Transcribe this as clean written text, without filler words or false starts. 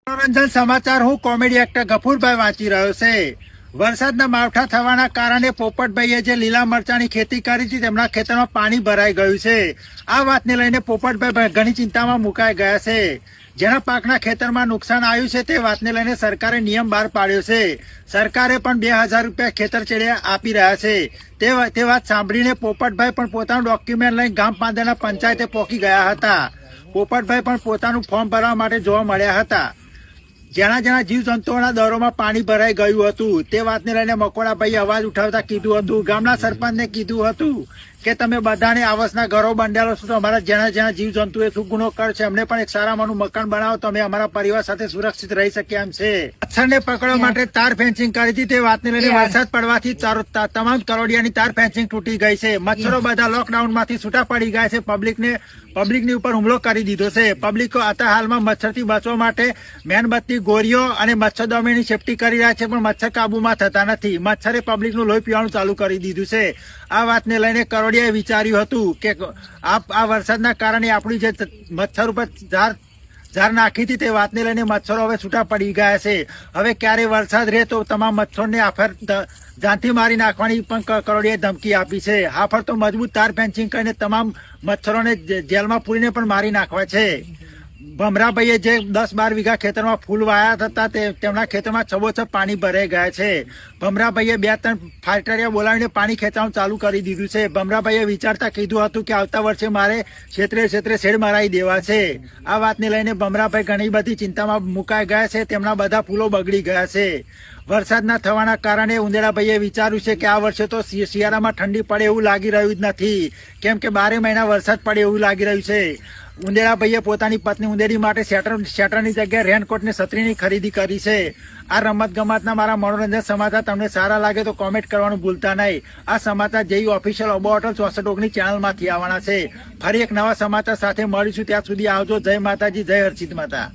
મનોરંજન સમાચાર હું કોમેડી એક્ટર ગફુરભાઈ વાંચી રહ્યો છે। વરસાદના માવઠા થવાના કારણે પોપટભાઈએ જે લીલા મરચાની ખેતી કરી હતી તેમના ખેતરમાં પાણી ભરાઈ ગયું છે। આ વાતને લઈને પોપટભાઈ ઘણી ચિંતામાં મુકાઈ ગયા છે। જેના પાકના ખેતરમાં નુકસાન આવ્યું છે તે વાતને લઈને સરકારે નિયમ બહાર પાડ્યો છે। સરકારે પણ 2000 રૂપિયા ખેતર ચેડે આપી રહ્યા છે। તે વાત સાંભળીને પોપટભાઈ પણ પોતાનું ડોક્યુમેન્ટ લઈને ગામ પાંદરના પંચાયતે પહોંચી ગયા હતા। પોપટભાઈ પણ પોતાનું ફોર્મ ભરવા માટે જોવા મળ્યા હતા। જેના જીવજંતુઓના દરોમાં પાણી ભરાઈ ગયું હતું તે વાતને લઈને મકોડાભાઈએ અવાજ ઉઠાવતા કીધું હતું, ગામના સરપંચને કીધું હતું કે તમે બધાને આવાસના ઘરો બંધાયેલો છો તો અમારા જેના જીવજંતુએ શું ગુનો કરશે અમને પણ એક સારામાંનું મકાન બનાવો તો અમે અમારા પરિવાર સાથે સુરક્ષિત રહી શકીએ એમ છે। મચ્છરને પકડવા માટે તાર ફેન્સિંગ કરી હતી તે વાતને લઈને વરસાદ પડવાથી તમામ કરોડિયાની તાર ફેન્સિંગ તૂટી ગઈ છે। મચ્છરો બધા લોકડાઉનમાંથી છૂટા પડી ગયા છે। પબ્લિકની ઉપર હુમલો કરી દીધો છે। પબ્લિકો અત્યારે હાલમાં મચ્છરથી બચવા માટે મેણબત્તી, ગોળીઓ અને મચ્છરદાનીની સેફટી કરી રહ્યા છે પણ મચ્છર કાબુમાં થતા નથી। મચ્છરે પબ્લિકનું લોહી પીવાનું ચાલુ કરી દીધું છે। આ વાતને લઈને કરોડિયાએ વિચાર્યું હતું કે આ વરસાદના કારણે આપણી જે મચ્છર ઉપર ઝાર નાખી હતી તે વાતને લઈને મચ્છરો હવે છૂટા પડી ગયા છે। હવે ક્યારે વરસાદ રહે તો તમામ મચ્છરોને આફર જાનથી મારી નાખવાની પણ કરોડિયાએ ધમકી આપી છે। આફર તો મજબૂત તાર ફેન્સિંગ કરીને તમામ મચ્છરોને જેલમાં પૂરીને પણ મારી નાખવા છે। ભમરાભાઈએ જે 10-12 વીઘા ખેતરમાં ફૂલ વાયા હતા તેમના ખેતરમાં છબોછબ પાણી ભરાઈ ગયા છે। ભમરાભાઈએ 2-3 ફાઈટરિયા બોલાવીને પાણી ખેંચવાનું ચાલુ કરી દીધું છે। ભમરાભાઈએ વિચારતા કીધું હતું કે આવતા વર્ષે મારે ક્ષેત્રે શેડ મરાઈ દેવા છે। આ વાતને લઈને ભમરાભાઈ ઘણી બધી ચિંતામાં મુકાઈ ગયા છે। તેમના બધા ફૂલો બગડી ગયા છે। વરસાદના થવાના કારણે ઉંદેડાભાઈએ વિચાર્યું છે કે આ વર્ષે તો શિયાળામાં ઠંડી પડે એવું લાગી રહ્યું જ નથી, કેમ કે 12 મહિના વરસાદ પડે એવું લાગી રહ્યું છે। ઉંદેડાભાઈએ પોતાની પત્ની ઉંદેડી માટે શેટરની જગ્યાએ રેનકોટ ને છત્રીની ખરીદી કરી છે। આ રમત ગમતના મારા મનોરંજન સમાચાર તમને સારા લાગે તો કોમેન્ટ કરવાનું ભૂલતા નહીં। આ સમાચાર જેવી ઓફિશિયલ અબાઉટ 64 ચેનલમાંથી આવવાના છે। ફરી એક નવા સમાચાર સાથે મળીશું, ત્યાં સુધી આવજો। જય માતાજી, જય હર્ષિત માતા।